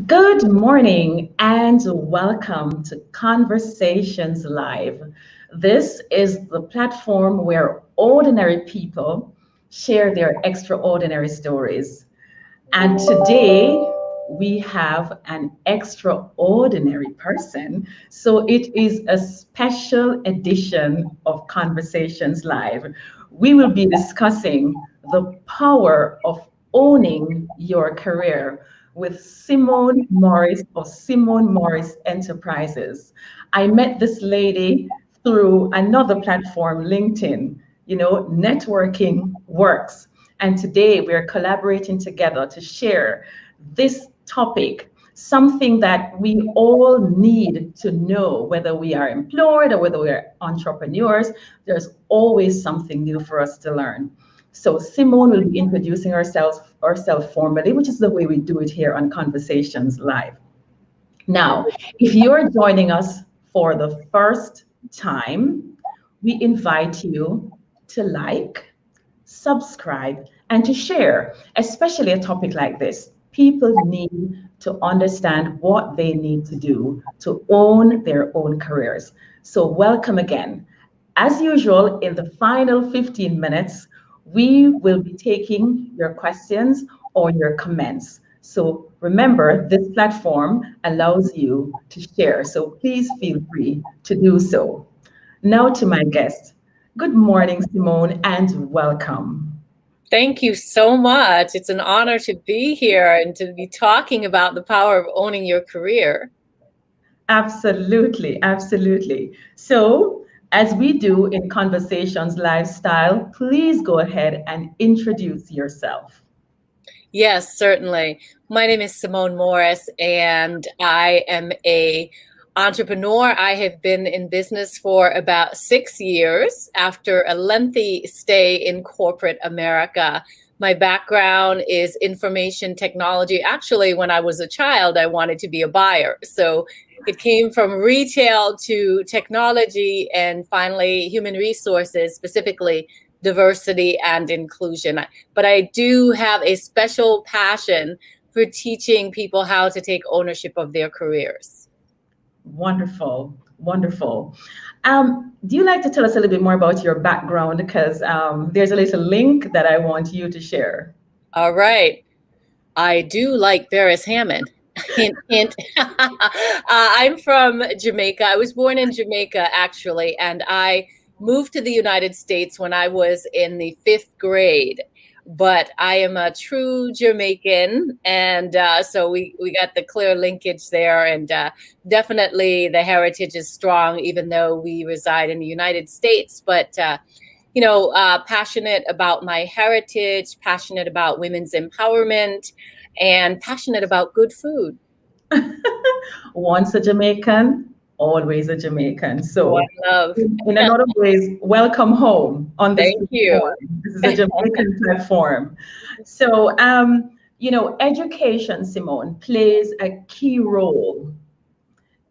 Good morning and welcome to Conversations Live. This is the platform where ordinary people share their extraordinary stories. And today we have an extraordinary person. So it is a special edition of Conversations Live. We will be discussing the power of owning your career with Simone Morris of Simone Morris Enterprises. I met this lady through another platform, LinkedIn. Networking works. And today we're collaborating together to share this topic, something that we all need to know, whether we are employed or whether we're entrepreneurs. There's always something new for us to learn. So Simone will be introducing ourselves formally, which is the way we do it here on Conversations Live. Now, if you're joining us for the first time, we invite you to like, subscribe, and to share, especially a topic like this. People need to understand what they need to do to own their own careers. So, welcome again. As usual, in the final 15 minutes, we will be taking your questions or your comments. So, remember, this platform allows you to share. So, please feel free to do so. Now, to my guest. Good morning, Simone, and welcome. Thank you so much. It's an honor to be here and to be talking about the power of owning your career. Absolutely, absolutely. So, as we do in Conversations Lifestyle, please go ahead and introduce yourself. Yes, certainly. My name is Simone Morris, and I am a entrepreneur. I have been in business for about 6 years after a lengthy stay in corporate America. My background is information technology. Actually, when I was a child, I wanted to be a buyer. So it came from retail to technology and finally human resources, specifically diversity and inclusion. But I do have a special passion for teaching people how to take ownership of their careers. Wonderful, wonderful. Do you like to tell us a little bit more about your background? Because there's a little link that I want you to share. All right. I do like Beres Hammond. Hint, hint. I'm from Jamaica. I was born in Jamaica, actually, and I moved to the United States when I was in the fifth grade. But I am a true Jamaican, and so we got the clear linkage there, and definitely the heritage is strong, even though we reside in the United States. But passionate about my heritage, passionate about women's empowerment, and passionate about good food. Once a Jamaican, always a Jamaican. One So, love. in another ways, welcome home on this Thank you. platform. This is a Jamaican platform. So, education, Simone, plays a key role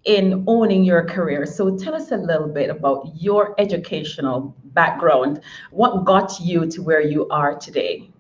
in owning your career. So, tell us a little bit about your educational background. What got you to where you are today?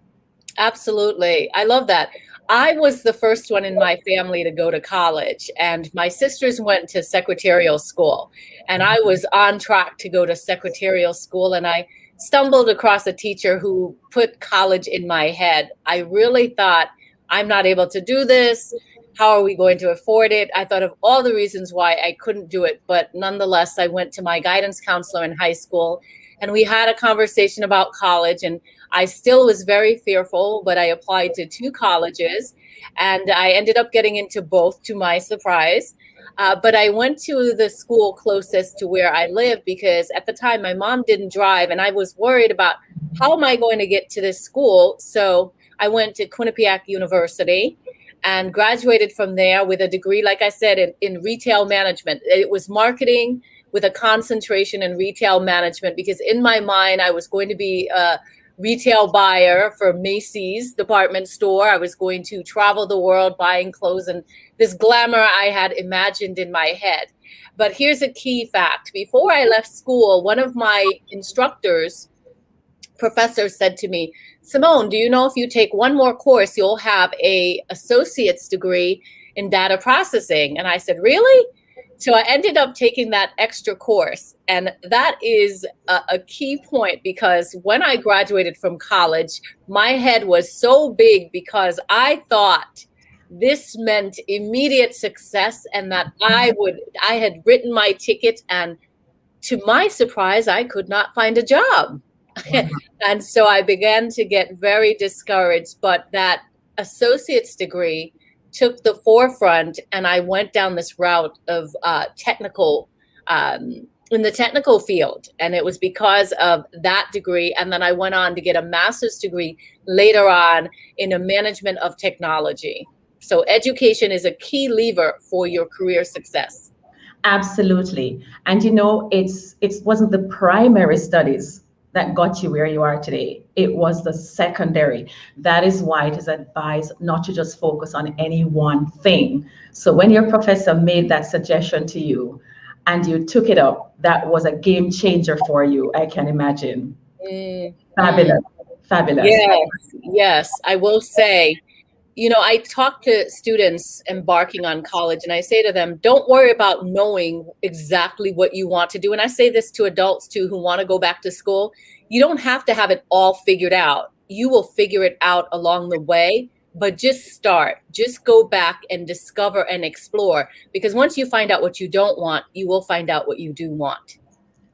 Absolutely. I love that. I was the first one in my family to go to college, and my sisters went to secretarial school. And I was on track to go to secretarial school, and I stumbled across a teacher who put college in my head. I really thought, I'm not able to do this. How are we going to afford it? I thought of all the reasons why I couldn't do it. But nonetheless, I went to my guidance counselor in high school, and we had a conversation about college. And I still was very fearful, but I applied to two colleges and I ended up getting into both to my surprise. But I went to the school closest to where I live because at the time my mom didn't drive and I was worried about how am I going to get to this school. So I went to Quinnipiac University and graduated from there with a degree, like I said, in retail management. It was marketing with a concentration in retail management because in my mind, I was going to be a retail buyer for Macy's department store. I was going to travel the world buying clothes and this glamour I had imagined in my head. But here's a key fact. Before I left school, one of my instructors, professor, said to me, Simone, do you know if you take one more course, you'll have a associate's degree in data processing. And I said, really? So I ended up taking that extra course. And that is a key point, because when I graduated from college, my head was so big because I thought this meant immediate success and that I had written my ticket, and to my surprise, I could not find a job. Wow. And so I began to get very discouraged, but that associate's degree took the forefront, and I went down this route of technical, in the technical field. And it was because of that degree. And then I went on to get a master's degree later on in a management of technology. So education is a key lever for your career success. Absolutely. And it wasn't the primary studies that got you where you are today. It was the secondary. That is why it is advised not to just focus on any one thing. So when your professor made that suggestion to you and you took it up, that was a game changer for you, I can imagine. Fabulous. Fabulous. Yes, yes. I will say, I talk to students embarking on college, and I say to them, don't worry about knowing exactly what you want to do. And I say this to adults too who want to go back to school. You don't have to have it all figured out. You will figure it out along the way, but just start. Just go back and discover and explore, because once you find out what you don't want, you will find out what you do want.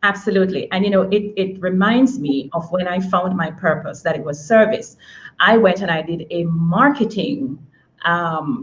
Absolutely. And it reminds me of when I found my purpose, that it was service. I went and I did a marketing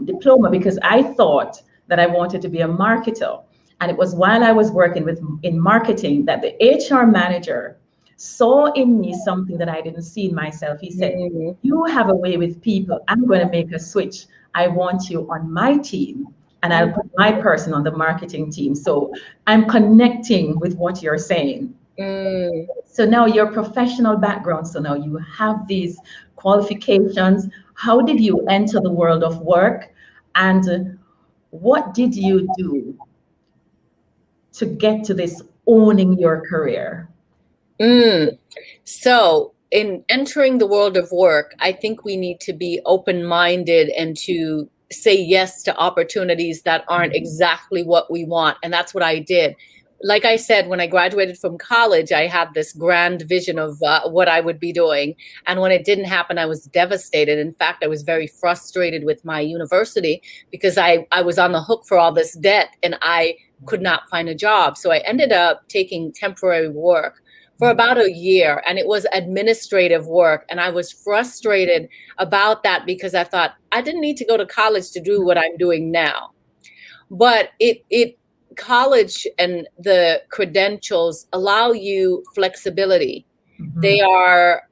diploma because I thought that I wanted to be a marketer. And it was while I was working in marketing that the HR manager saw in me something that I didn't see in myself. He said, you have a way with people. I'm going to make a switch. I want you on my team. And I'll put my person on the marketing team. So I'm connecting with what you're saying. So now your professional background, so now you have these qualifications. How did you enter the world of work? And what did you do to get to this owning your career? So in entering the world of work, I think we need to be open-minded and to say yes to opportunities that aren't exactly what we want. And that's what I did. Like I said, when I graduated from college, I had this grand vision of what I would be doing. And when it didn't happen, I was devastated. In fact, I was very frustrated with my university because I was on the hook for all this debt and I could not find a job. So I ended up taking temporary work for about a year, and it was administrative work. And I was frustrated about that because I thought I didn't need to go to college to do what I'm doing now. But college and the credentials allow you flexibility. They are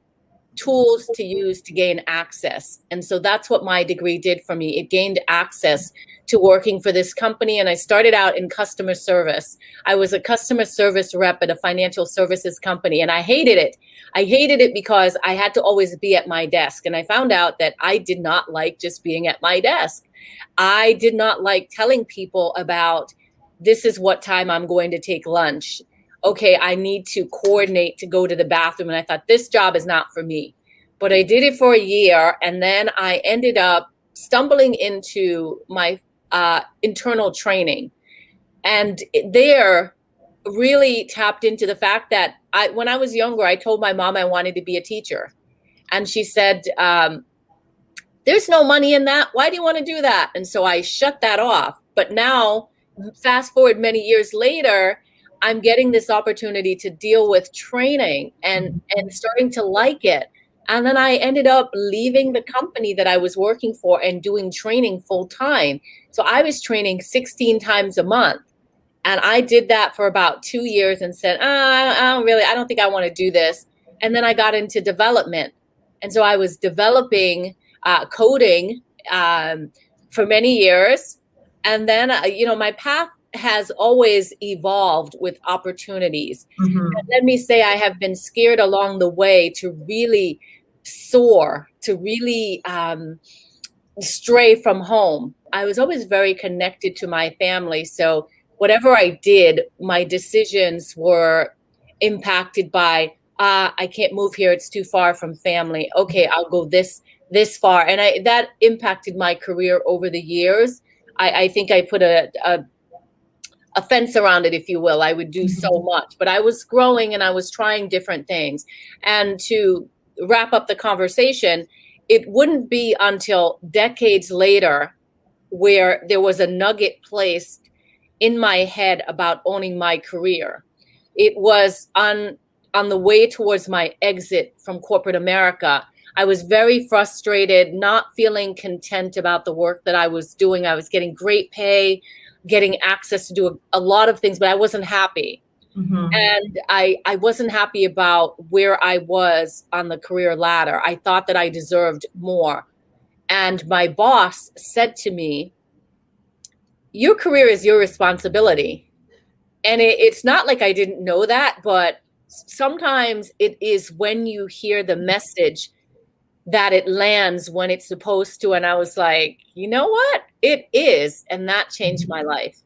tools to use to gain access. And so that's what my degree did for me. It gained access to working for this company. And I started out in customer service. I was a customer service rep at a financial services company, and I hated it. I hated it because I had to always be at my desk. And I found out that I did not like just being at my desk. I did not like telling people about, this is what time I'm going to take lunch. Okay, I need to coordinate to go to the bathroom. And I thought, this job is not for me. But I did it for a year. And then I ended up stumbling into my internal training. And there really tapped into the fact that when I was younger, I told my mom I wanted to be a teacher. And she said, there's no money in that. Why do you want to do that? And so I shut that off. But now, fast forward many years later, I'm getting this opportunity to deal with training and starting to like it. And then I ended up leaving the company that I was working for and doing training full time. So I was training 16 times a month. And I did that for about 2 years and said, I don't think I want to do this. And then I got into development. And so I was developing coding for many years. And then, my path has always evolved with opportunities. And let me say, I have been scared along the way to really soar, to really stray from home. I was always very connected to my family. So whatever I did, my decisions were impacted by, I can't move here. It's too far from family. Okay, I'll go this far. And that impacted my career over the years. I think I put a fence around it, if you will. I would do so much, but I was growing and I was trying different things. And to wrap up the conversation, it wouldn't be until decades later where there was a nugget placed in my head about owning my career. It was on the way towards my exit from corporate America. I was very frustrated, not feeling content about the work that I was doing. I was getting great pay, getting access to do a lot of things, but I wasn't happy. And I wasn't happy about where I was on the career ladder. I thought that I deserved more. And my boss said to me, your career is your responsibility. And it's not like I didn't know that, but sometimes it is when you hear the message that it lands when it's supposed to. And I was like, you know what? It is. And that changed my life.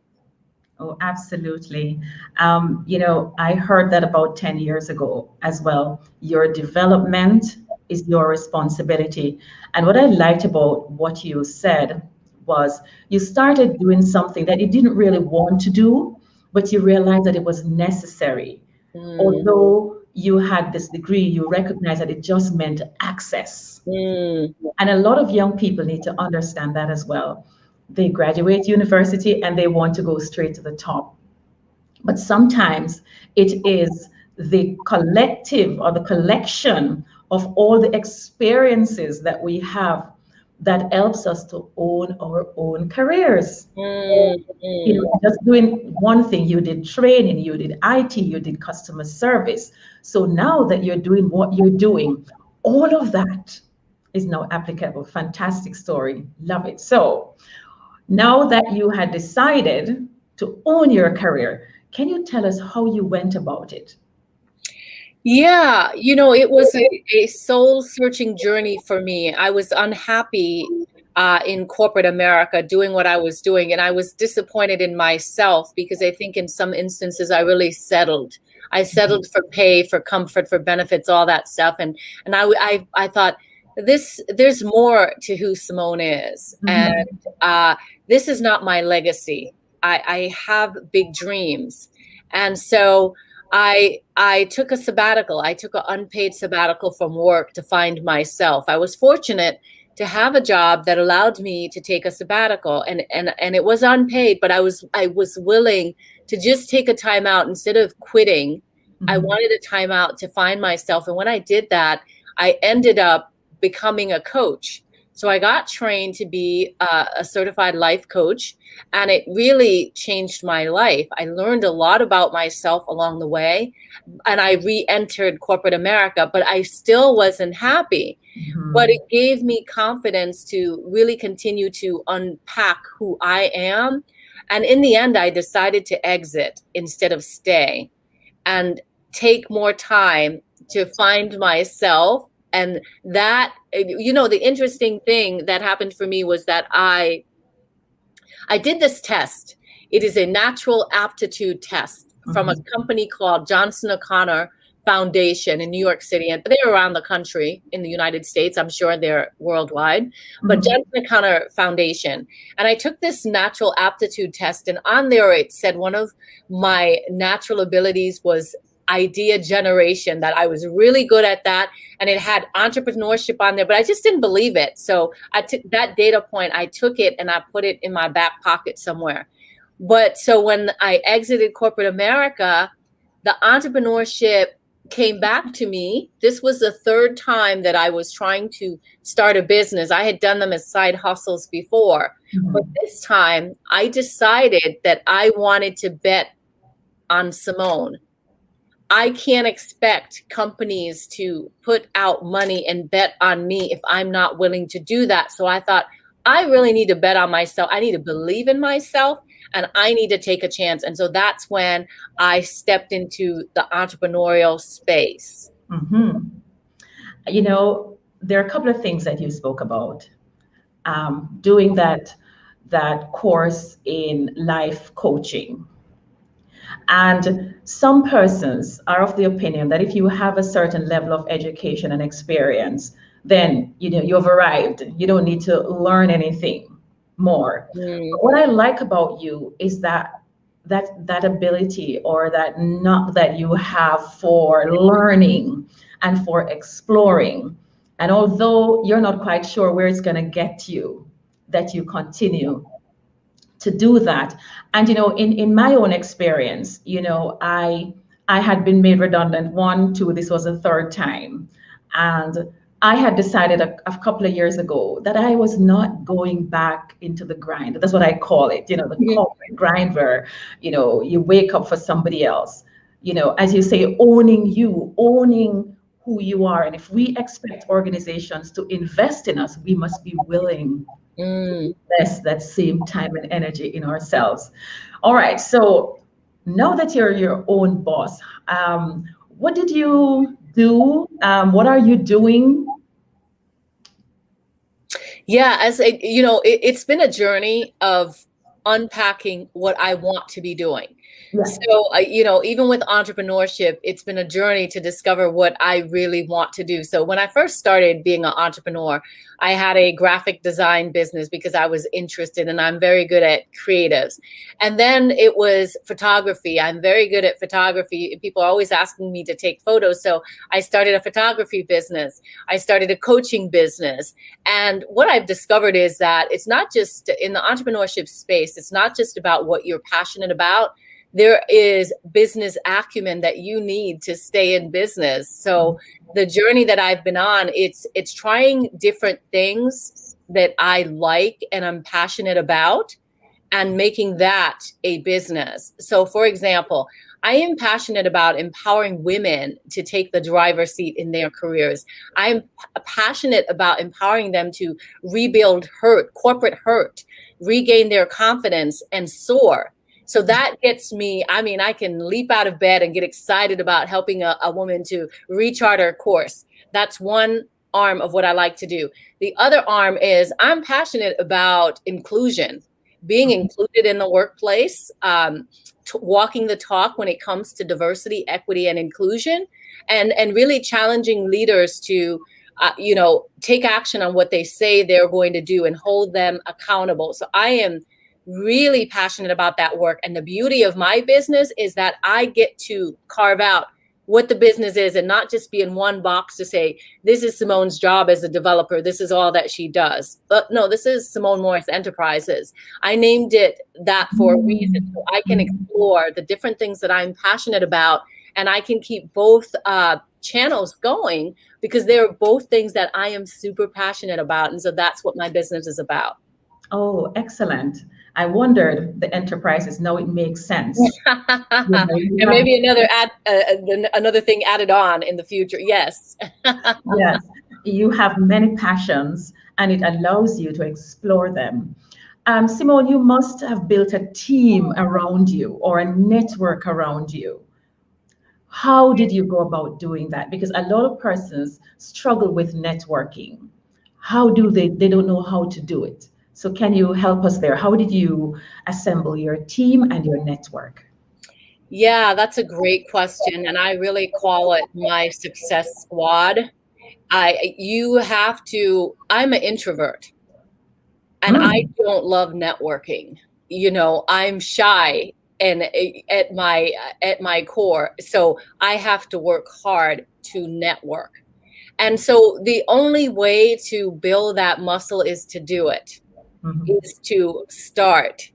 Oh, absolutely. I heard that about 10 years ago as well. Your development is your responsibility. And what I liked about what you said was you started doing something that you didn't really want to do, but you realized that it was necessary. Although you had this degree, you recognize that it just meant access. And a lot of young people need to understand that as well. They graduate university and they want to go straight to the top. But sometimes it is the collective or the collection of all the experiences that we have that helps us to own our own careers. Just doing one thing, you did training, you did IT, you did customer service. So now that you're doing what you're doing, all of that is now applicable. Fantastic story. Love it. So now that you had decided to own your career, can you tell us how you went about it? Yeah, it was a soul-searching journey for me. I was unhappy in corporate America doing what I was doing, and I was disappointed in myself because I think in some instances I really settled. I settled for pay, for comfort, for benefits, all that stuff, and I thought there's more to who Simone is, and this is not my legacy. I have big dreams, and so I took a sabbatical. I took an unpaid sabbatical from work to find myself. I was fortunate to have a job that allowed me to take a sabbatical, and it was unpaid, but I was willing to just take a time out instead of quitting. I wanted a time out to find myself. And when I did that, I ended up becoming a coach. So I got trained to be a certified life coach, and it really changed my life. I learned a lot about myself along the way, and I re-entered corporate America, but I still wasn't happy. But it gave me confidence to really continue to unpack who I am. And in the end, I decided to exit instead of stay and take more time to find myself. And that, the interesting thing that happened for me was that I did this test. It is a natural aptitude test from a company called Johnson O'Connor Foundation in New York City. And they're around the country in the United States. I'm sure they're worldwide, but Johnson O'Connor Foundation. And I took this natural aptitude test, and on there it said one of my natural abilities was idea generation, that I was really good at that. And it had entrepreneurship on there, but I just didn't believe it. So I took that data point, I took it and I put it in my back pocket somewhere. But so when I exited corporate America, the entrepreneurship came back to me. This was the third time that I was trying to start a business. I had done them as side hustles before, but this time I decided that I wanted to bet on Simone. I can't expect companies to put out money and bet on me if I'm not willing to do that. So I thought, I really need to bet on myself. I need to believe in myself, and I need to take a chance. And so that's when I stepped into the entrepreneurial space. There are a couple of things that you spoke about. Doing that course in life coaching. And some persons are of the opinion that if you have a certain level of education and experience, then you've arrived. You don't need to learn anything. more. Mm. But what I like about you is that ability, or that not that you have for learning and for exploring. And although you're not quite sure where it's going to get you, that you continue to do that. And in my own experience, I had been made redundant one, two, this was a third time. And I had decided a couple of years ago that I was not going back into the grind. That's what I call it, the Mhm. corporate grind where, you wake up for somebody else. As you say, owning who you are. And if we expect organizations to invest in us, we must be willing Mm. invest that same time and energy in ourselves. All right. So now that you're your own boss, what did you do? What are you doing? Yeah, it's been a journey of unpacking what I want to be doing. Yeah. So, even with entrepreneurship, it's been a journey to discover what I really want to do. So, when I first started being an entrepreneur, I had a graphic design business because I was interested and I'm very good at creatives. And then it was photography. I'm very good at photography. People are always asking me to take photos. So, I started a photography business. I started a coaching business. And what I've discovered is that it's not just in the entrepreneurship space, it's not just about what you're passionate about. There is business acumen that you need to stay in business. So the journey that I've been on, it's trying different things that I like and I'm passionate about and making that a business. So for example, I am passionate about empowering women to take the driver's seat in their careers. I'm passionate about empowering them to rebuild corporate hurt, regain their confidence and soar. So that gets me, I can leap out of bed and get excited about helping a woman to rechart her course. That's one arm of what I like to do. The other arm is I'm passionate about inclusion, being included in the workplace, walking the talk when it comes to diversity, equity, and inclusion, and really challenging leaders to take action on what they say they're going to do and hold them accountable. So I am really passionate about that work. And the beauty of my business is that I get to carve out what the business is and not just be in one box to say, this is Simone's job as a developer. This is all that she does. But no, this is Simone Morris Enterprises. I named it that for a reason. So I can explore the different things that I'm passionate about and I can keep both channels going because they're both things that I am super passionate about. And so that's what my business is about. Oh, excellent. I wondered the enterprises. Now it makes sense. You And have, maybe another thing added on in the future. Yes. yes, you have many passions and it allows you to explore them. Simone, you must have built a team around you or a network around you. How did you go about doing that? Because a lot of persons struggle with networking. How do they don't know how to do it. So can you help us there? How did you assemble your team and your network? Yeah, that's a great question. And I really call it my success squad. I'm an introvert and I Mm, don't love networking. I'm shy and at my core. So I have to work hard to network. And so the only way to build that muscle is to do it, mhm. is to start.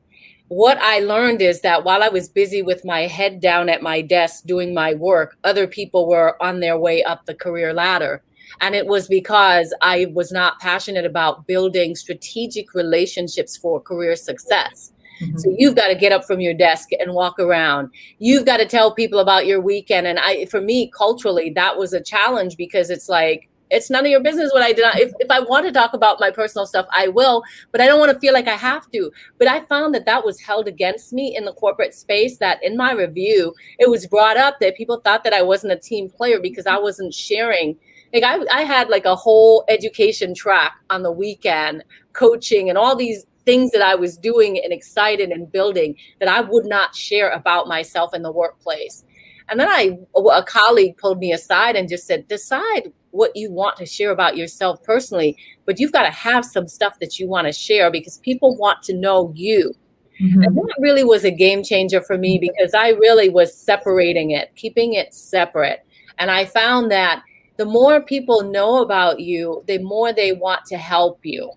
What I learned is that while I was busy with my head down at my desk doing my work, other people were on their way up the career ladder. And it was because I was not passionate about building strategic relationships for career success. So Mhm. you've got to get up from your desk and walk around. You've got to tell people about your weekend. And for me, culturally, that was a challenge because it's like, it's none of your business what I did. If I want to talk about my personal stuff, I will, but I don't want to feel like I have to. But I found that was held against me in the corporate space, that in my review, it was brought up that people thought that I wasn't a team player because I wasn't sharing. Like I had like a whole education track on the weekend, coaching and all these things that I was doing and excited and building that I would not share about myself in the workplace. And then a colleague pulled me aside and just said, decide what you want to share about yourself personally, but you've got to have some stuff that you want to share because people want to know you. And that really was a game changer for me because I really was separating it, keeping it separate. And I found that the more people know about you, the more they want to help you.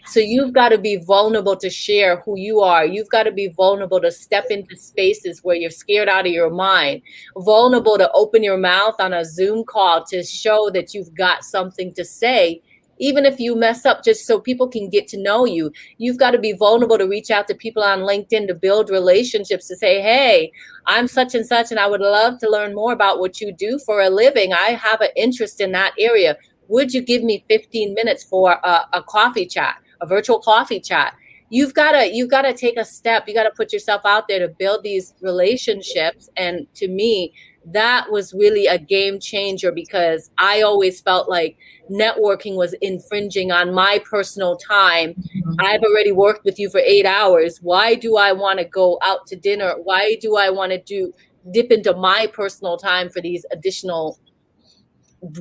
So you've got to be vulnerable to share who you are. You've got to be vulnerable to step into spaces where you're scared out of your mind, vulnerable to open your mouth on a Zoom call to show that you've got something to say, even if you mess up, just so people can get to know you. You've got to be vulnerable to reach out to people on LinkedIn to build relationships, to say, hey, I'm such and such, and I would love to learn more about what you do for a living. I have an interest in that area. Would you give me 15 minutes for a coffee chat? A virtual coffee chat. You've got to take a step. You got to put yourself out there to build these relationships. And to me, that was really a game changer because I always felt like networking was infringing on my personal time. I've already worked with you for 8 hours. Why do I want to go out to dinner? Why do I want to dip into my personal time for these additional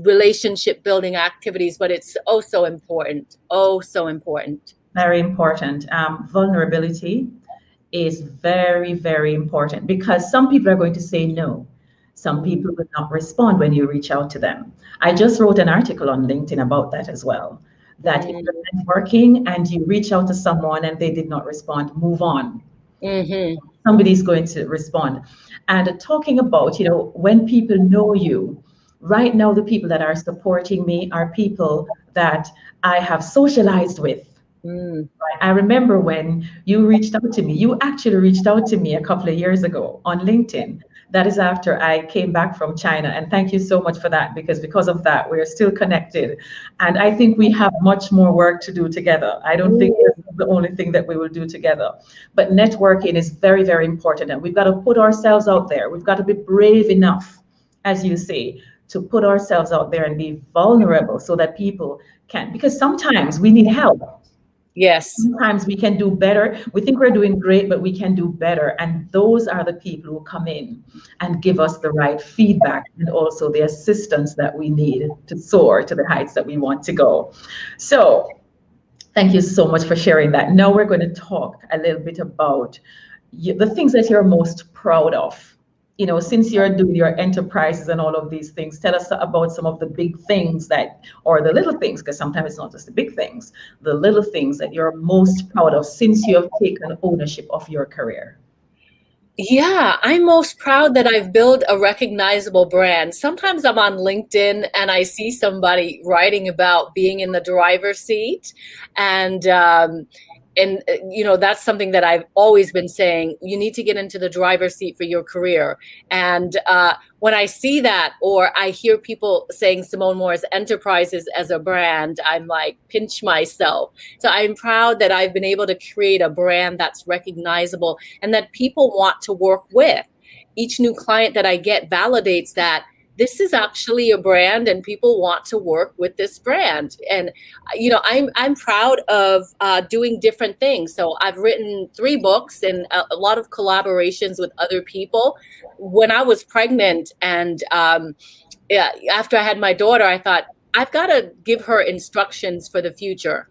relationship building activities? But it's oh so important. Oh, so important. Very important. Vulnerability is very, very important because some people are going to say no. Some people will not respond when you reach out to them. I just wrote an article on LinkedIn about that as well. That if you're networking and you reach out to someone and they did not respond, move on. Somebody's going to respond. And talking about, when people know you, right now, the people that are supporting me are people that I have socialized with. I remember when you reached out to me, you actually reached out to me a couple of years ago on LinkedIn. That is after I came back from China. And thank you so much for that, because of that, we're still connected. And I think we have much more work to do together. I don't think this is the only thing that we will do together. But networking is very, very important. And we've got to put ourselves out there. We've got to be brave enough, as you say, to put ourselves out there and be vulnerable so that people can, because sometimes we need help. Yes. Sometimes we can do better. We think we're doing great, but we can do better. And those are the people who come in and give us the right feedback and also the assistance that we need to soar to the heights that we want to go. So thank you so much for sharing that. Now we're going to talk a little bit about the things that you're most proud of. Since you're doing your enterprises and all of these things, tell us about some of the big things or the little things, because sometimes it's not just the big things, the little things that you're most proud of since you have taken ownership of your career. Yeah, I'm most proud that I've built a recognizable brand. Sometimes I'm on LinkedIn and I see somebody writing about being in the driver's seat, and that's something that I've always been saying. You need to get into the driver's seat for your career. And when I see that, or I hear people saying Simone Moore's Enterprises as a brand, I'm like, pinch myself. So I'm proud that I've been able to create a brand that's recognizable and that people want to work with. Each new client that I get validates that this is actually a brand and people want to work with this brand. And, I'm proud of doing different things. So I've written 3 books and a lot of collaborations with other people. When I was pregnant and after I had my daughter, I thought, I've got to give her instructions for the future.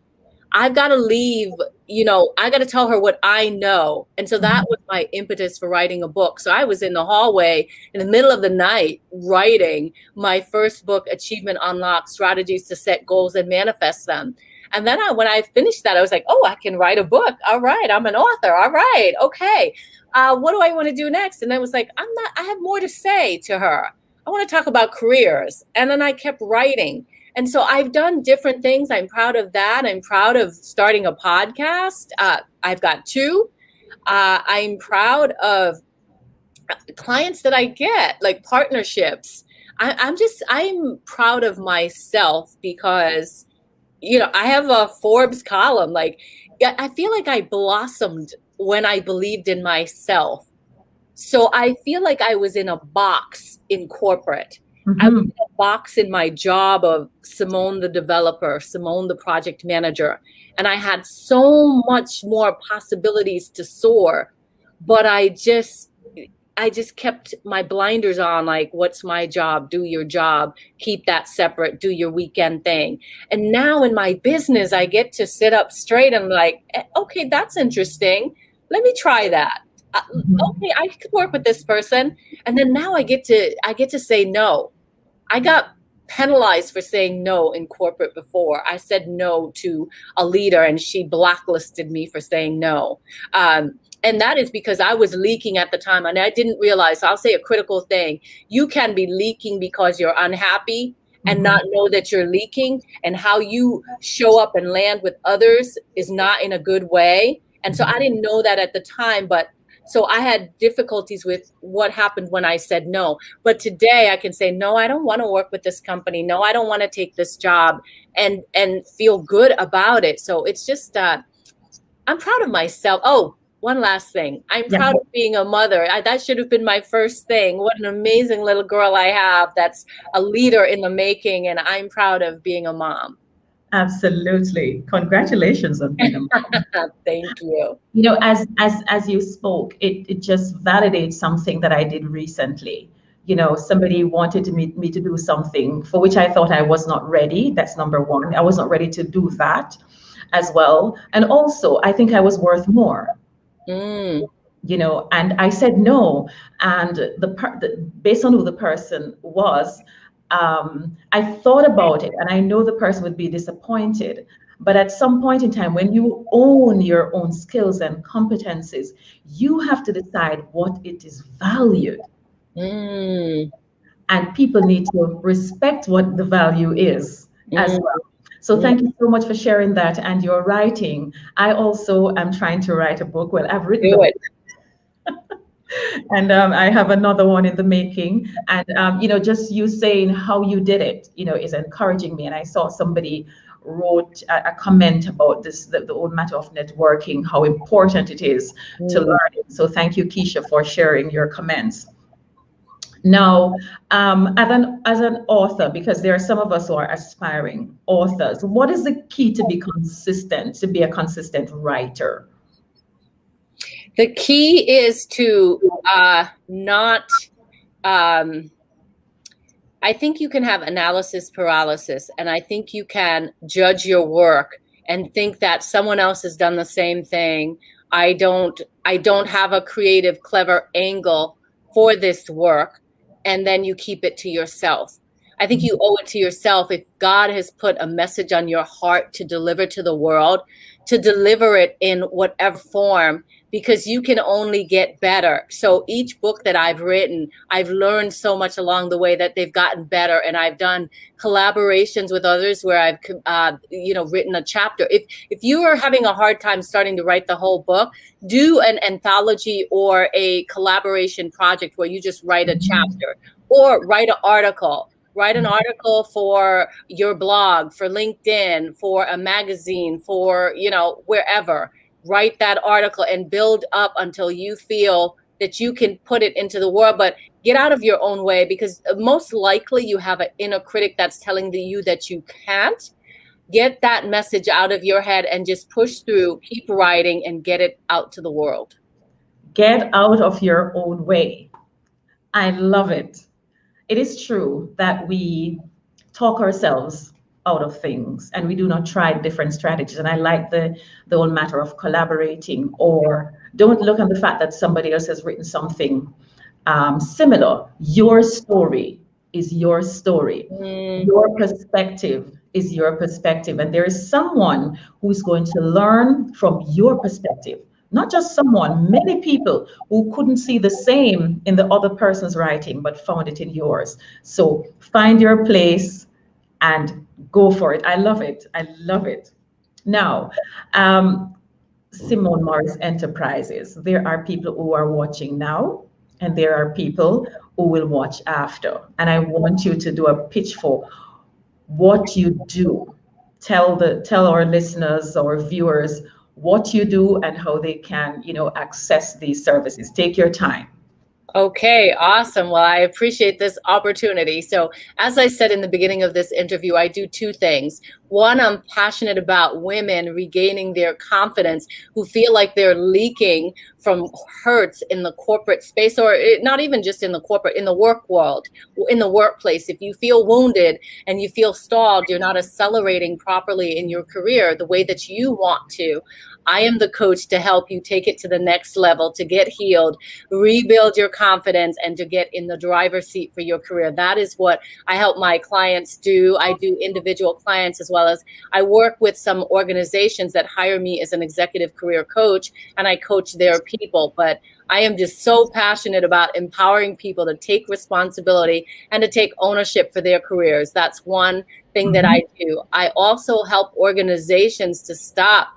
I've got to leave, I got to tell her what I know. And so that was my impetus for writing a book. So I was in the hallway in the middle of the night writing my first book, Achievement Unlocked: Strategies to Set Goals and Manifest Them. And then when I finished that, I was like, oh, I can write a book. All right. I'm an author. All right. Okay. What do I want to do next? And I was like, I have more to say to her. I want to talk about careers. And then I kept writing. And so I've done different things. I'm proud of that. I'm proud of starting a podcast. I've got 2. I'm proud of clients that I get, like partnerships. I'm proud of myself because, I have a Forbes column. Like, I feel like I blossomed when I believed in myself. So I feel like I was in a box in corporate. I was in a box in my job of Simone the developer, Simone the project manager. And I had so much more possibilities to soar. But I just I just kept my blinders on, like, what's my job? Do your job, keep that separate, do your weekend thing. And now in my business, I get to sit up straight and like, okay, that's interesting. Let me try that. Mhm. Okay, I could work with this person. And then now I get to say no. I got penalized for saying no in corporate before. I said no to a leader and she blacklisted me for saying no. And that is because I was leaking at the time and I didn't realize. So I'll say a critical thing. You can be leaking because you're unhappy and Mhm. not know that you're leaking, and how you show up and land with others is not in a good way. And so I didn't know that at the time, but so I had difficulties with what happened when I said no. But today I can say, no, I don't want to work with this company. No, I don't want to take this job, and feel good about it. So it's just, I'm proud of myself. Oh, one last thing. I'm Yeah, proud of being a mother. That should have been my first thing. What an amazing little girl I have that's a leader in the making. And I'm proud of being a mom. absolutely. Congratulations on being a mom. Thank you. As you spoke, it just validates something that I did recently. Somebody wanted me to do something for which I thought I was not ready. That's number one. I was not ready to do that as well. And also, I think I was worth more. Mm, And I said no. And based on who the person was, I thought about it, and I know the person would be disappointed. But at some point in time, when you own your own skills and competencies, you have to decide what it is valued. mm, And people need to respect what the value is as mm, well. So mm. thank you so much for sharing that and your writing. I also am trying to write a book. Well, I've written the Do book, it. and I have another one in the making. And just you saying how you did it, is encouraging me. And I saw somebody wrote a comment about this, the whole matter of networking, how important it is to Mm. learn it. So thank you, Keisha, for sharing your comments. Now, as an author, because there are some of us who are aspiring authors, what is the key to be consistent, to be a consistent writer? The key is to not, um, I think you can have analysis paralysis, and I think you can judge your work and think that someone else has done the same thing. I don't have a creative, clever angle for this work, and then you keep it to yourself. I think you owe it to yourself. If God has put a message on your heart to deliver to the world, to deliver it in whatever form, because you can only get better. So each book that I've written, I've learned so much along the way that they've gotten better, and I've done collaborations with others where I've written a chapter. If you are having a hard time starting to write the whole book, do an anthology or a collaboration project where you just write a chapter, or write an article. Write an article for your blog, for LinkedIn, for a magazine, for, wherever. Write that article and build up until you feel that you can put it into the world. But get out of your own way, because most likely you have an inner critic that's telling you that you can't. Get that message out of your head and just push through, keep writing, and get it out to the world. Get out of your own way. I love it. It is true that we talk ourselves out of things and we do not try different strategies. And I like the whole matter of collaborating, or don't look at the fact that somebody else has written something similar. Your story is your story. Mm, Your perspective is your perspective. And there is someone who's going to learn from your perspective. Not just someone, many people who couldn't see the same in the other person's writing, but found it in yours. So find your place and go for it. I love it. I love it. Now, um, Simone Morris Enterprises, there are people who are watching now, and there are people who will watch after. And I want you to do a pitch for what you do. Tell our listeners, our viewers, what you do and how they can, access these services. Take your time. Okay, awesome. Well, I appreciate this opportunity. So, as I said in the beginning of this interview, I do two things. One, I'm passionate about women regaining their confidence who feel like they're leaking from hurts in the corporate space, or not even just in the corporate, in the work world, in the workplace. If you feel wounded and you feel stalled, you're not accelerating properly in your career the way that you want to. I am the coach to help you take it to the next level, to get healed, rebuild your confidence, and to get in the driver's seat for your career. That is what I help my clients do. I do individual clients, as well as I work with some organizations that hire me as an executive career coach, and I coach their people. But I am just so passionate about empowering people to take responsibility and to take ownership for their careers. That's one thing that I do. I also help organizations to stop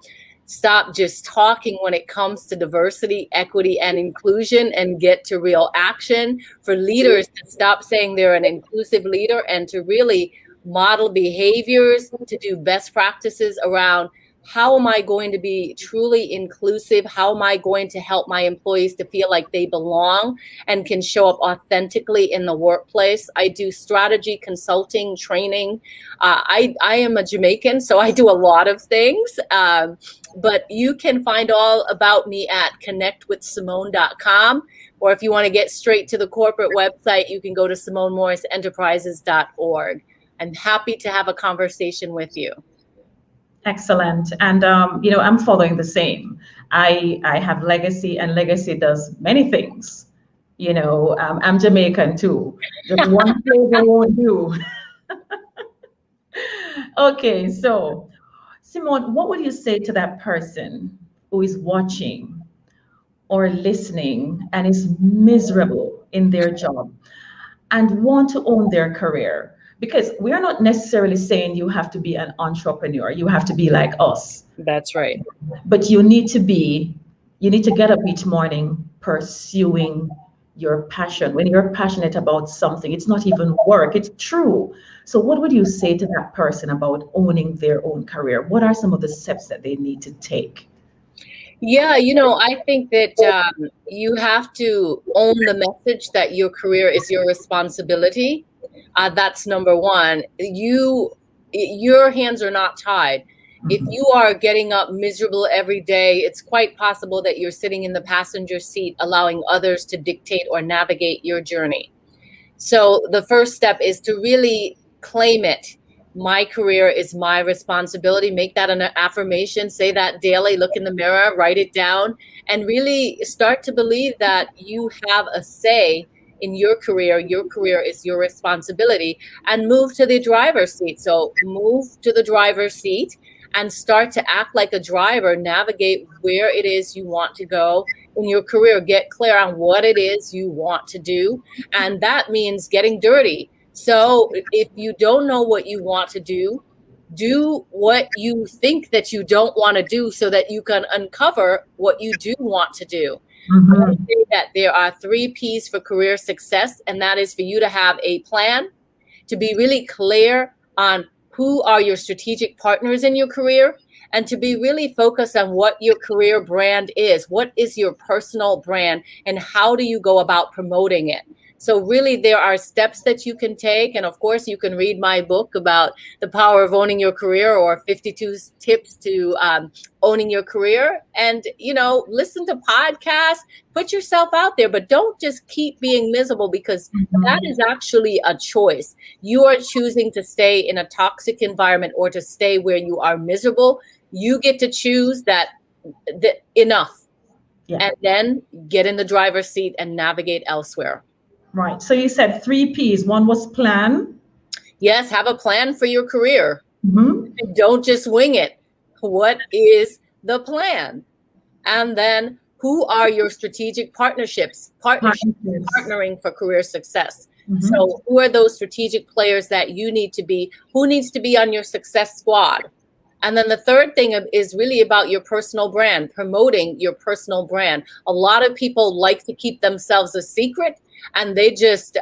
just talking when it comes to diversity, equity, and inclusion, and get to real action. For leaders to stop saying they're an inclusive leader and to really model behaviors, to do best practices around how am I going to be truly inclusive? How am I going to help my employees to feel like they belong and can show up authentically in the workplace? I do strategy consulting, training. I am a Jamaican, so I do a lot of things. But you can find all about me at connectwithsimone.com. Or if you want to get straight to the corporate website, you can go to SimoneMorrisEnterprises.org. I'm happy to have a conversation with you. Excellent. And, I'm following the same. I have legacy, and legacy does many things. I'm Jamaican too. Just one flavor won't do. Okay, so Simone, what would you say to that person who is watching or listening and is miserable in their job and want to own their career? Because we are not necessarily saying you have to be an entrepreneur, you have to be like us. That's right. But you need to get up each morning pursuing your passion. When you're passionate about something, it's not even work, it's true. So what would you say to that person about owning their own career? What are some of the steps that they need to take? Yeah, I think that you have to own the message that your career is your responsibility. That's number one. Your hands are not tied. If you are getting up miserable every day, it's quite possible that you're sitting in the passenger seat, allowing others to dictate or navigate your journey. So the first step is to really claim it. My career is my responsibility. Make that an affirmation. Say that daily. Look in the mirror, write it down, and really start to believe that you have a say in your career. Your career is your responsibility, and move to the driver's seat. So move to the driver's seat and start to act like a driver, navigate where it is you want to go in your career, get clear on what it is you want to do. And that means getting dirty. So if you don't know what you want to do what you think that you don't want to do so that you can uncover what you do want to do. I would say that there are 3 P's for career success, and that is for you to have a plan, to be really clear on who are your strategic partners in your career, and to be really focused on what your career brand is. What is your personal brand, and how do you go about promoting it? So really, there are steps that you can take. And of course, you can read my book about the power of owning your career, or 52 tips to owning your career. And, listen to podcasts, put yourself out there, but don't just keep being miserable, because that is actually a choice. You are choosing to stay in a toxic environment or to stay where you are miserable. You get to choose that enough, and then get in the driver's seat and navigate elsewhere. Right. So you said 3 P's. One was plan. Yes, have a plan for your career. Don't just wing it. What is the plan? And then who are your strategic partnerships? Partnering for career success. So who are those strategic players that you need to be? Who needs to be on your success squad? And then the third thing is really about your personal brand, promoting your personal brand. A lot of people like to keep themselves a secret, and they just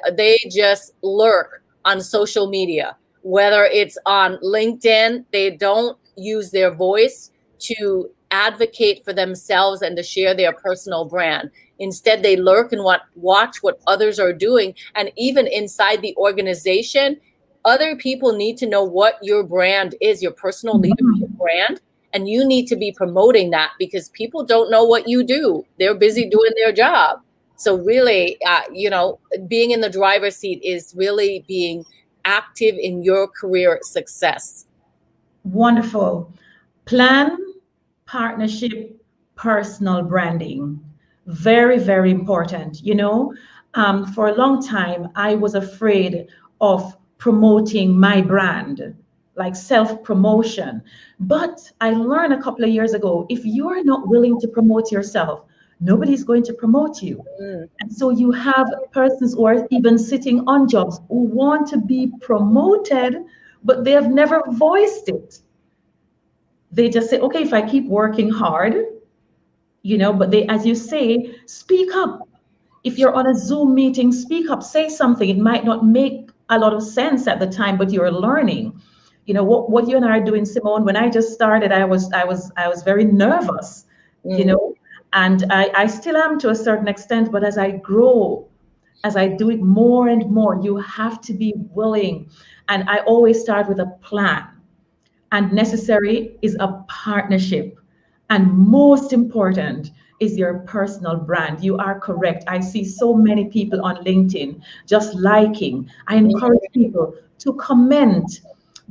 lurk on social media, whether it's on LinkedIn. They don't use their voice to advocate for themselves and to share their personal brand. Instead, they lurk and watch what others are doing. And even inside the organization, other people need to know what your brand is, your personal leadership Mhm. brand. And you need to be promoting that because people don't know what you do. They're busy doing their job. So really, being in the driver's seat is really being active in your career success. Wonderful. Plan, partnership, personal branding. Very, very important. For a long time, I was afraid of promoting my brand, like self promotion. But I learned a couple of years ago, if you are not willing to promote yourself, nobody's going to promote you. Mm, And so you have persons who are even sitting on jobs who want to be promoted, but they have never voiced it. They just say, okay, if I keep working hard, but they, as you say, speak up. If you're on a Zoom meeting, speak up, say something. It might not make a lot of sense at the time, but you're learning. What you and I are doing, Simone. When I just started, I was very nervous, you mm. know, and I still am to a certain extent. But as I grow, as I do it more and more, you have to be willing. And I always start with a plan, and necessary is a partnership. And most important is your personal brand. You are correct. I see so many people on LinkedIn just liking. I encourage people to comment.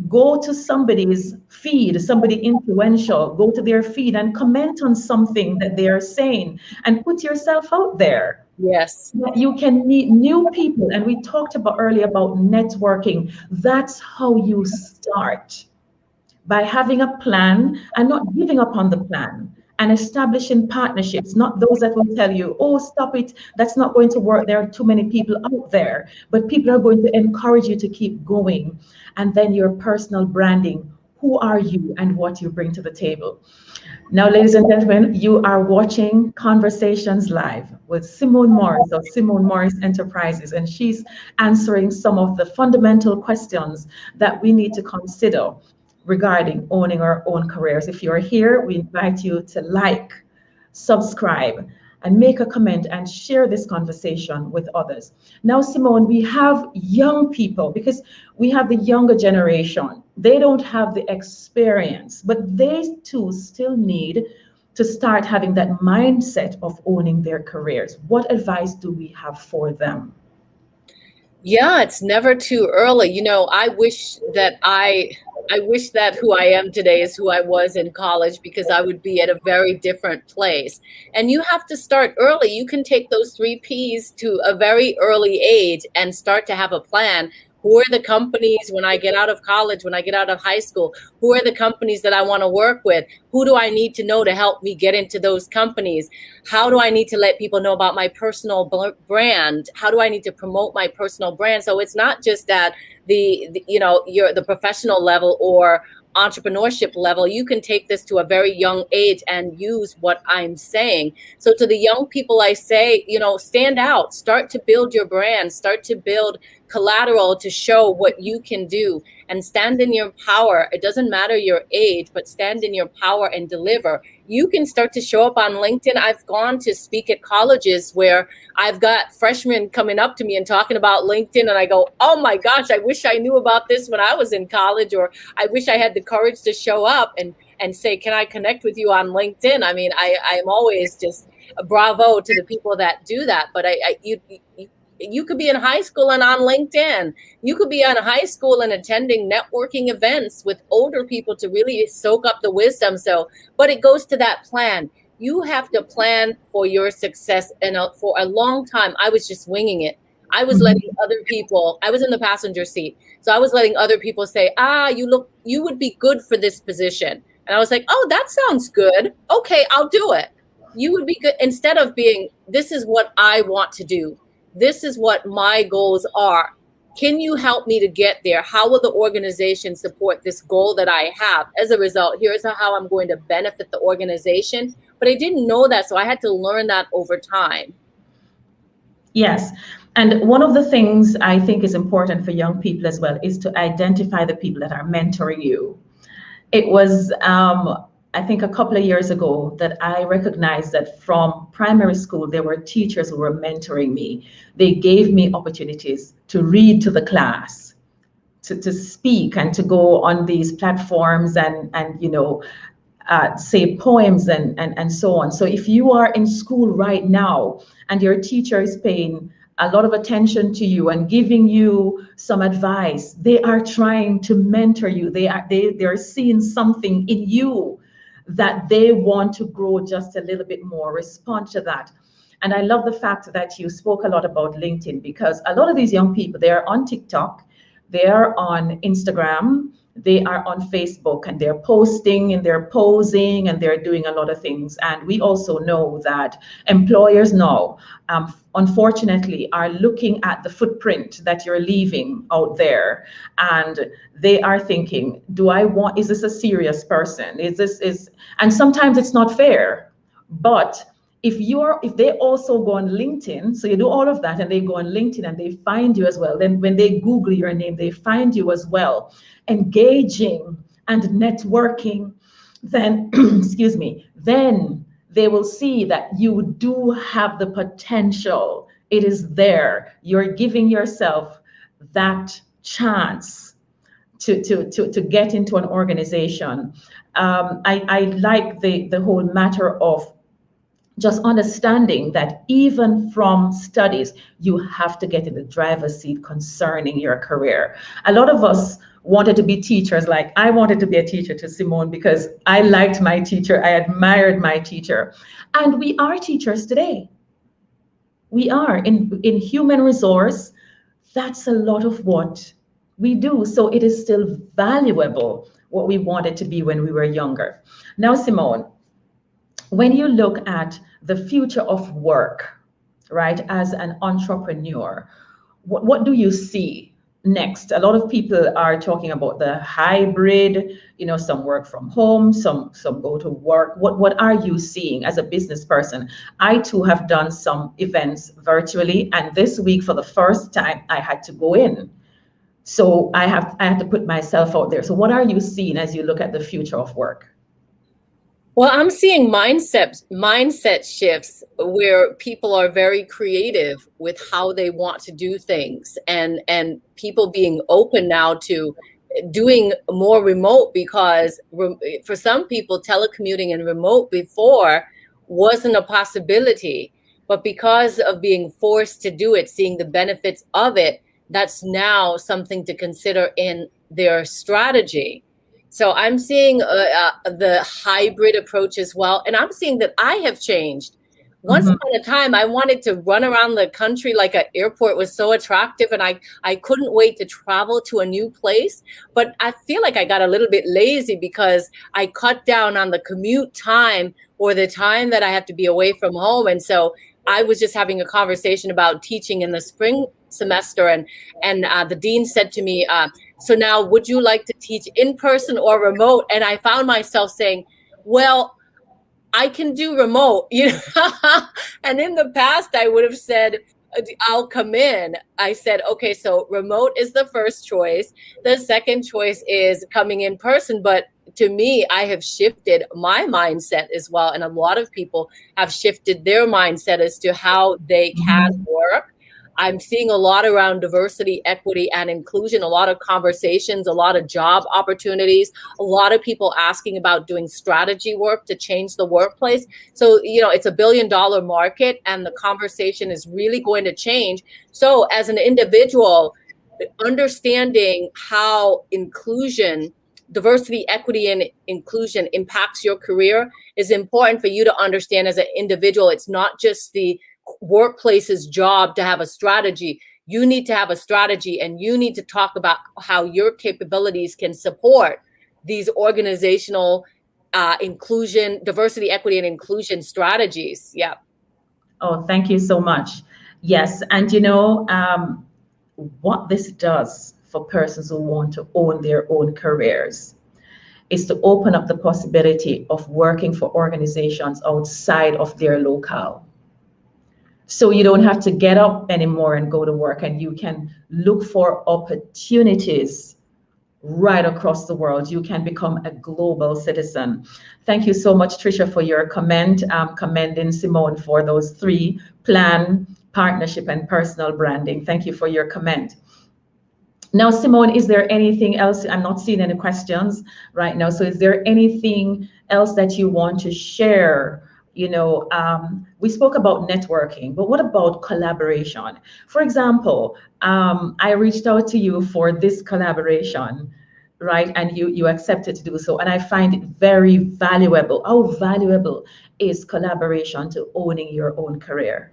Go to somebody's feed, somebody influential, go to their feed and comment on something that they are saying and put yourself out there. Yes. You can meet new people. And we talked about earlier about networking. That's how you start, by having a plan and not giving up on the plan, and establishing partnerships, not those that will tell you, oh, stop it, that's not going to work, there are too many people out there, but people are going to encourage you to keep going. And then your personal branding, who are you and what you bring to the table. Now, ladies and gentlemen, you are watching Conversations Live with Simone Morris of Simone Morris Enterprises, and she's answering some of the fundamental questions that we need to consider regarding owning our own careers. If you're here, we invite you to like, subscribe, and make a comment and share this conversation with others. Now, Simone, we have young people because we have the younger generation. They don't have the experience, but they too still need to start having that mindset of owning their careers. What advice do we have for them? Yeah, it's never too early. I wish that who I am today is who I was in college because I would be at a very different place. And you have to start early. You can take those 3 Ps to a very early age and start to have a plan. Who are the companies when I get out of college, when I get out of high school? Who are the companies that I want to work with? Who do I need to know to help me get into those companies? How do I need to let people know about my personal brand? How do I need to promote my personal brand? So it's not just at the professional level or entrepreneurship level. You can take this to a very young age and use what I'm saying. So to the young people, I say, stand out, start to build your brand, start to build collateral to show what you can do, and stand in your power. It doesn't matter your age, but stand in your power and deliver. You can start to show up on LinkedIn. I've gone to speak at colleges where I've got freshmen coming up to me and talking about LinkedIn, and I go, oh my gosh, I wish I knew about this when I was in college, or I wish I had the courage to show up and say, can I connect with you on LinkedIn? I mean, I'm always just a bravo to the people that do that. But you could be in high school and on LinkedIn. You could be on high school and attending networking events with older people to really soak up the wisdom. But it goes to that plan. You have to plan for your success. And for a long time, I was just winging it. I was letting other people, I was in the passenger seat. So I was letting other people say, you would be good for this position. And I was like, oh, that sounds good. Okay, I'll do it. You would be good. Instead of being, this is what I want to do. This is what my goals are. Can you help me to get there? How will the organization support this goal that I have? As a result, here's how I'm going to benefit the organization. But I didn't know that, so I had to learn that over time. Yes. And one of the things I think is important for young people as well is to identify the people that are mentoring you. It was I think a couple of years ago that I recognized that from primary school, there were teachers who were mentoring me. They gave me opportunities to read to the class, to speak and to go on these platforms and say poems and so on. So if you are in school right now and your teacher is paying a lot of attention to you and giving you some advice, they are trying to mentor you. They're seeing something in you that they want to grow just a little bit more. Respond to that. And I love the fact that you spoke a lot about LinkedIn, because a lot of these young people, they're on TikTok, they're on Instagram, they are on Facebook, and they're posting and they're posing and they're doing a lot of things. And we also know that employers now, unfortunately, are looking at the footprint that you're leaving out there, and they are thinking, is this a serious person? And sometimes it's not fair, but if they also go on LinkedIn, so you do all of that and they go on LinkedIn and they find you as well, then when they Google your name, they find you as well, engaging and networking, then, excuse me, then they will see that you do have the potential. It is there. You're giving yourself that chance to get into an organization. I like the whole matter of just understanding that even from studies, you have to get in the driver's seat concerning your career. A lot of us wanted to be teachers. Like I wanted to be a teacher to Simone because I liked my teacher. I admired my teacher. And we are teachers today. We are in human resource. That's a lot of what we do. So it is still valuable what we wanted to be when we were younger. Now, Simone, when you look at the future of work, right, as an entrepreneur, what do you see next? A lot of people are talking about the hybrid, some work from home, some go to work. What are you seeing as a business person? I too have done some events virtually, and this week for the first time I had to go in. So I have to put myself out there. So what are you seeing as you look at the future of work? Well, I'm seeing mindset shifts where people are very creative with how they want to do things, and people being open now to doing more remote, because for some people, telecommuting and remote before wasn't a possibility, but because of being forced to do it, seeing the benefits of it, that's now something to consider in their strategy. So I'm seeing the hybrid approach as well. And I'm seeing that I have changed. Once upon a time, I wanted to run around the country like an airport was so attractive, and I couldn't wait to travel to a new place. But I feel like I got a little bit lazy because I cut down on the commute time or the time that I have to be away from home. And so I was just having a conversation about teaching in the spring semester, and the dean said to me, so now would you like to teach in person or remote? And I found myself saying, well, I can do remote, And in the past, I would have said, I'll come in. I said, okay, so remote is the first choice. The second choice is coming in person. But to me, I have shifted my mindset as well. And a lot of people have shifted their mindset as to how they can work. I'm seeing a lot around diversity, equity, and inclusion, a lot of conversations, a lot of job opportunities, a lot of people asking about doing strategy work to change the workplace. So, it's $1 billion market, and the conversation is really going to change. So as an individual, understanding how diversity, equity, and inclusion impacts your career is important for you to understand as an individual. It's not just the workplace's job to have a strategy. You need to have a strategy, and you need to talk about how your capabilities can support these organizational inclusion, diversity, equity, and inclusion strategies. Yeah. Oh, thank you so much. Yes, and what this does for persons who want to own their own careers is to open up the possibility of working for organizations outside of their locale. So you don't have to get up anymore and go to work, and you can look for opportunities right across the world. You can become a global citizen. Thank you so much, Tricia, for your comment, commending Simone for those three: plan, partnership, and personal branding. Thank you for your comment. Now, Simone, is there anything else? I'm not seeing any questions right now. So is there anything else that you want to share? We spoke about networking, but what about collaboration? For example, I reached out to you for this collaboration, right? And you accepted to do so. And I find it very valuable. How valuable is collaboration to owning your own career?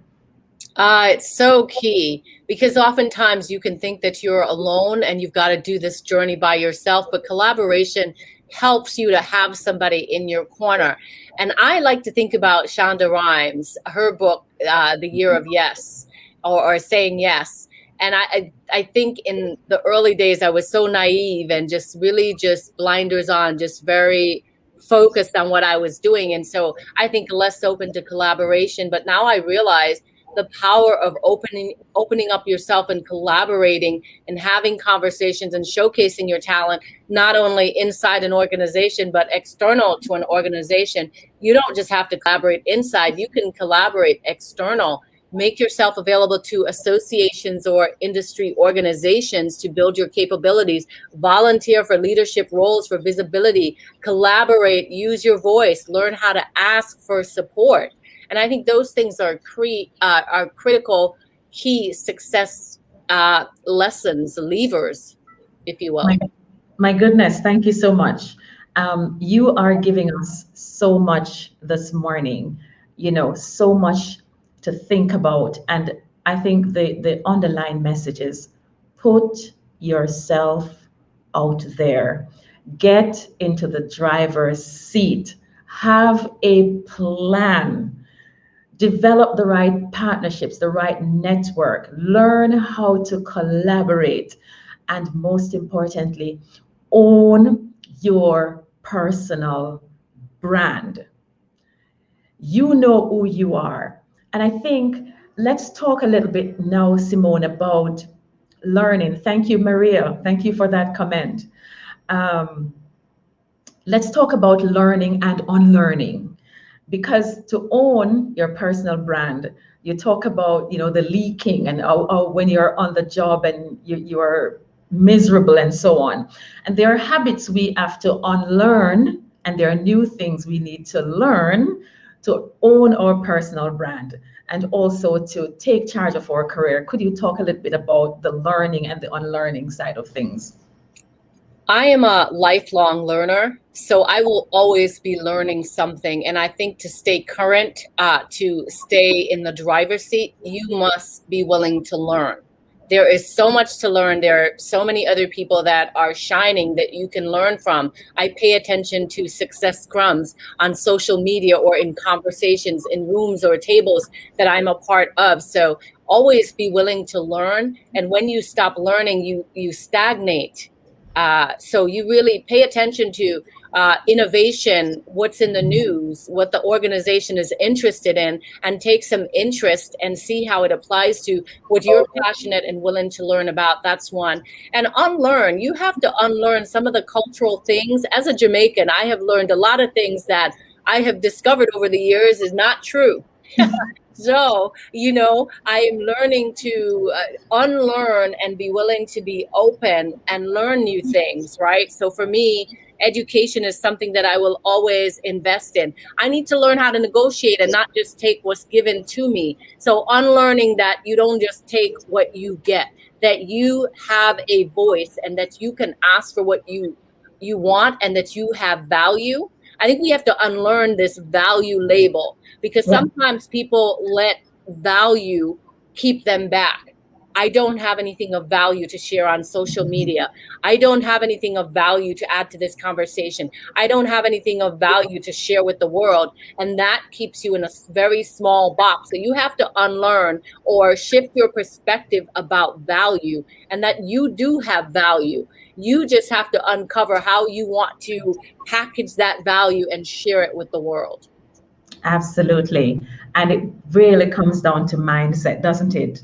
It's so key, because oftentimes you can think that you're alone and you've got to do this journey by yourself, but collaboration helps you to have somebody in your corner. And I like to think about Shonda Rhimes, her book, The Year of Yes, or Saying Yes. And I think in the early days, I was so naive and just really just blinders on, just very focused on what I was doing. And so I think less open to collaboration. But now I realize the power of opening up yourself and collaborating and having conversations and showcasing your talent, not only inside an organization but external to an organization. You don't just have to collaborate inside, you can collaborate external. Make yourself available to associations or industry organizations to build your capabilities. Volunteer for leadership roles for visibility. Collaborate, use your voice, learn how to ask for support. And I think those things are critical, key success lessons, levers, if you will. My goodness, thank you so much. You are giving us so much this morning, so much to think about. And I think the underlying message is: put yourself out there, get into the driver's seat, have a plan. Develop the right partnerships, the right network, learn how to collaborate, and most importantly, own your personal brand. You know who you are. And I think let's talk a little bit now, Simone, about learning. Thank you, Maria. Thank you for that comment. Um, let's talk about learning and unlearning, because to own your personal brand, you talk about the leaking and how when you're on the job and you are miserable and so on, and there are habits we have to unlearn, and there are new things we need to learn to own our personal brand and also to take charge of our career. Could you talk a little bit about the learning and the unlearning side of things? I am a lifelong learner, so I will always be learning something. And I think to stay current, to stay in the driver's seat, you must be willing to learn. There is so much to learn. There are so many other people that are shining that you can learn from. I pay attention to success scrums on social media or in conversations in rooms or tables that I'm a part of. So always be willing to learn. And when you stop learning, you stagnate. So you really pay attention to innovation, what's in the news, what the organization is interested in, and take some interest and see how it applies to what you're passionate and willing to learn about. That's one. And unlearn, you have to unlearn some of the cultural things. As a Jamaican, I have learned a lot of things that I have discovered over the years is not true. So, I am learning to unlearn and be willing to be open and learn new things, right? So for me, education is something that I will always invest in. I need to learn how to negotiate and not just take what's given to me. So unlearning that you don't just take what you get, that you have a voice and that you can ask for what you want and that you have value. I think we have to unlearn this value label, because sometimes people let value keep them back. I don't have anything of value to share on social media. I don't have anything of value to add to this conversation. I don't have anything of value to share with the world. And that keeps you in a very small box. So you have to unlearn or shift your perspective about value, and that you do have value. You just have to uncover how you want to package that value and share it with the world. Absolutely. And it really comes down to mindset, doesn't it?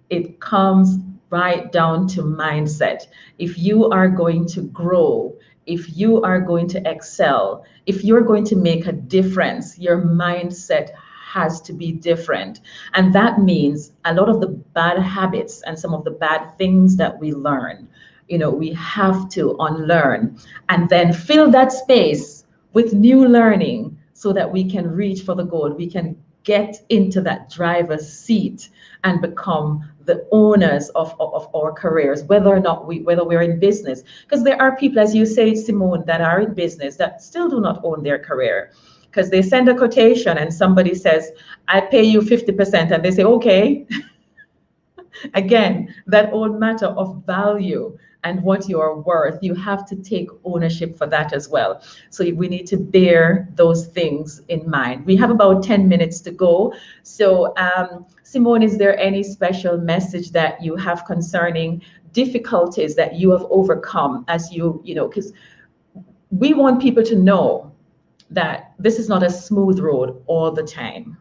It comes right down to mindset. If you are going to grow, if you are going to excel, if you're going to make a difference, your mindset has to be different. And that means a lot of the bad habits and some of the bad things that we learn, we have to unlearn and then fill that space with new learning so that we can reach for the goal. We can get into that driver's seat and become the owners of our careers, whether we're in business. Because there are people, as you say, Simone, that are in business that still do not own their career. Because they send a quotation and somebody says, I pay you 50%, and they say, okay. Again, that old matter of value and what you are worth, you have to take ownership for that as well. So we need to bear those things in mind. We have about 10 minutes to go. So, Simone, is there any special message that you have concerning difficulties that you have overcome as because we want people to know that this is not a smooth road all the time.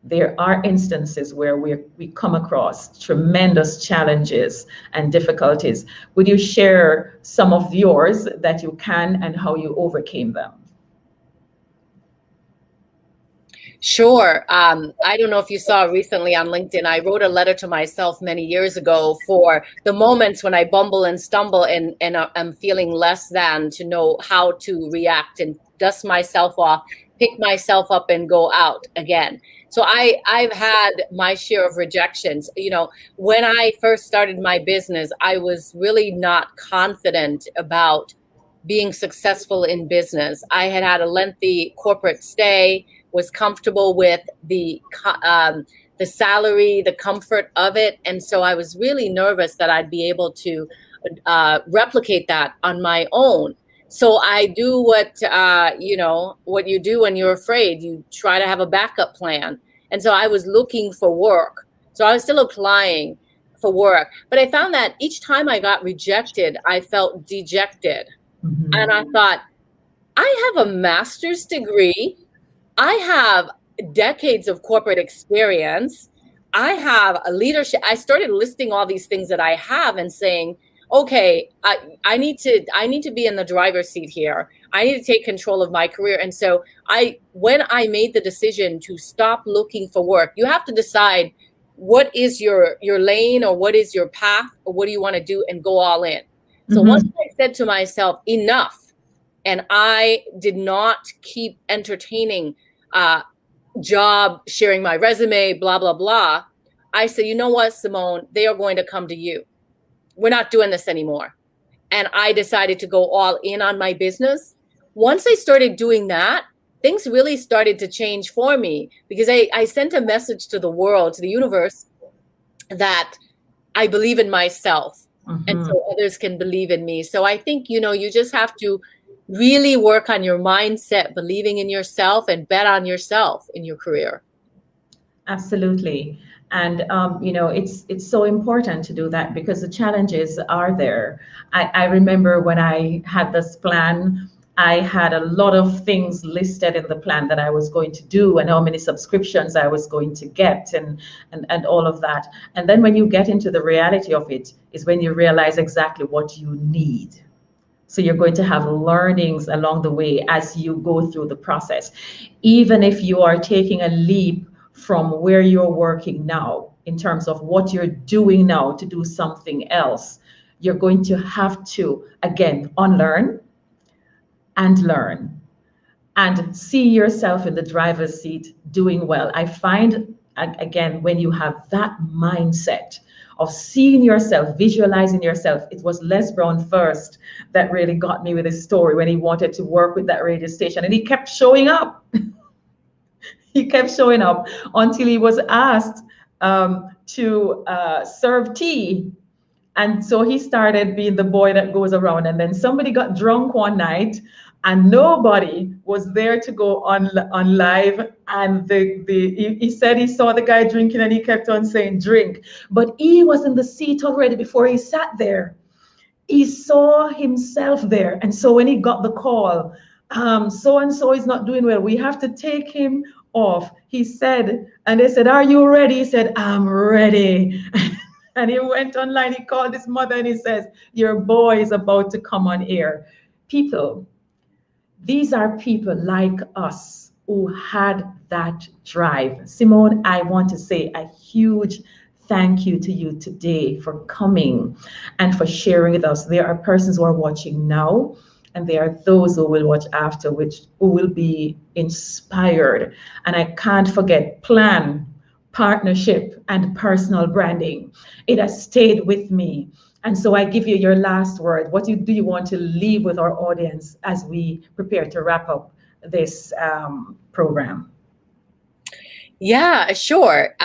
There are instances where we come across tremendous challenges and difficulties. Would you share some of yours that you can and how you overcame them? Sure. I don't know if you saw recently on LinkedIn, I wrote a letter to myself many years ago for the moments when I bumble and stumble and I'm feeling less than, to know how to react and dust myself off, pick myself up and go out again. So I've had my share of rejections. When I first started my business, I was really not confident about being successful in business. I had a lengthy corporate stay, was comfortable with the salary, the comfort of it. And so I was really nervous that I'd be able to replicate that on my own. So I do what you do when you're afraid. You try to have a backup plan. And so I was looking for work. So I was still applying for work. But I found that each time I got rejected, I felt dejected. Mm-hmm. And I thought, I have a master's degree. I have decades of corporate experience. I have a leadership. I started listing all these things that I have and saying, okay, I need to be in the driver's seat here. I need to take control of my career. And so when I made the decision to stop looking for work, you have to decide what is your lane, or what is your path, or what do you want to do, and go all in. So once I said to myself, enough, and I did not keep entertaining job, sharing my resume, blah, blah, blah, I said, you know what, Simone, they are going to come to you. We're not doing this anymore. And I decided to go all in on my business. Once I started doing that, things really started to change for me, because I sent a message to the world, to the universe, that I believe in myself. And so others can believe in me. So I think, you just have to really work on your mindset, believing in yourself, and bet on yourself in your career. Absolutely. And, it's so important to do that, because the challenges are there. I remember when I had this plan, I had a lot of things listed in the plan that I was going to do, and how many subscriptions I was going to get, and all of that. And then when you get into the reality of it is when you realize exactly what you need. So you're going to have learnings along the way as you go through the process. Even if you are taking a leap from where you're working now, in terms of what you're doing now to do something else, you're going to have to, again, unlearn and learn and see yourself in the driver's seat doing well. I find, again, when you have that mindset of seeing yourself, visualizing yourself. It was Les Brown first that really got me with his story when he wanted to work with that radio station, and he kept showing up. He kept showing up until he was asked to serve tea. And so he started being the boy that goes around. And then somebody got drunk one night, and nobody was there to go on live. And he said he saw the guy drinking, and he kept on saying, drink. But he was in the seat already before he sat there. He saw himself there. And so when he got the call, so-and-so is not doing well, we have to take him off. He said, and they said, are you ready? He said, I'm ready. And he went online, he called his mother and he says, your boy is about to come on air. People, these are people like us who had that drive. Simone, I want to say a huge thank you to you today for coming and for sharing with us. There are persons who are watching now, and there are those who will watch after, which who will be inspired. And I can't forget plan, partnership, and personal branding. It has stayed with me. And so I give you your last word. What do you want to leave with our audience as we prepare to wrap up this program? Yeah, sure.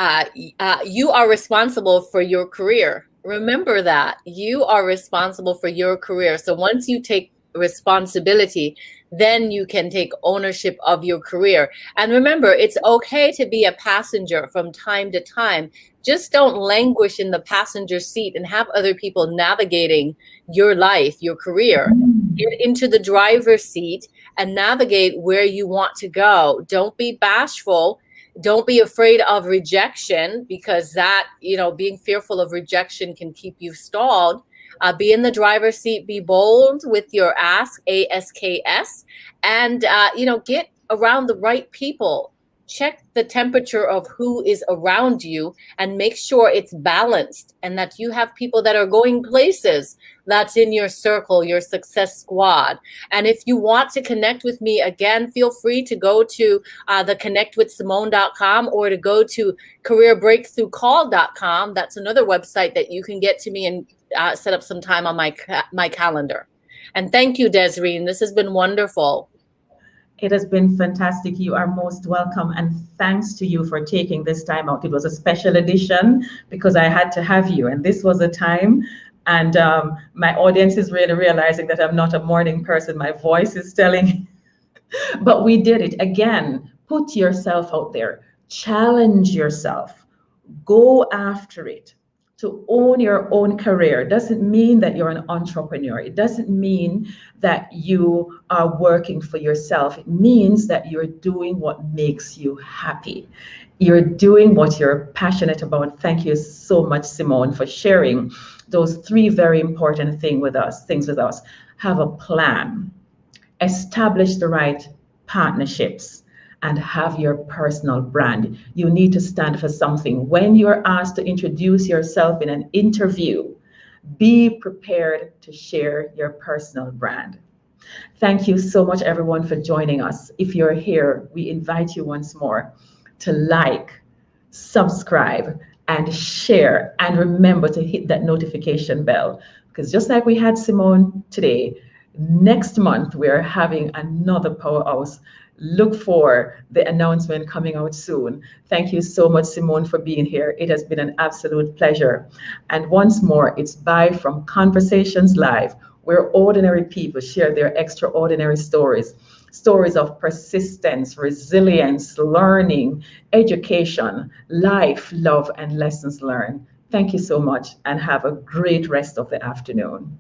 You are responsible for your career. Remember that you are responsible for your career. So once you take responsibility, then you can take ownership of your career. And remember, it's okay to be a passenger from time to time. Just don't languish in the passenger seat and have other people navigating your life, your career. Get into the driver's seat and navigate where you want to go. Don't be bashful. Don't be afraid of rejection, because that, being fearful of rejection can keep you stalled. Be in the driver's seat, be bold with your ASKS, and, get around the right people. Check the temperature of who is around you and make sure it's balanced and that you have people that are going places that's in your circle, your success squad. And if you want to connect with me again, feel free to go to the connectwithsimone.com or to go to careerbreakthroughcall.com. That's another website that you can get to me and set up some time on my calendar. And thank you, Desiree. This has been wonderful. It has been fantastic. You are most welcome. And thanks to you for taking this time out. It was a special edition because I had to have you. And this was a time. And my audience is really realizing that I'm not a morning person. My voice is telling. But we did it. Again, put yourself out there. Challenge yourself. Go after it. To own your own career doesn't mean that you're an entrepreneur. It doesn't mean that you are working for yourself. It means that you're doing what makes you happy. You're doing what you're passionate about. Thank you so much, Simone, for sharing those three very important things with us. Have a plan, establish the right partnerships, and have your personal brand. You need to stand for something. When you're asked to introduce yourself in an interview, be prepared to share your personal brand. Thank you so much, everyone, for joining us. If you're here, we invite you once more to like, subscribe, and share. And remember to hit that notification bell, because just like we had Simone today, next month we're having another powerhouse. Look for the announcement coming out soon. Thank you so much, Simone, for being here. It has been an absolute pleasure. And once more, it's bye from Conversations Live, where ordinary people share their extraordinary stories. Stories of persistence, resilience, learning, education, life, love, and lessons learned. Thank you so much, and have a great rest of the afternoon.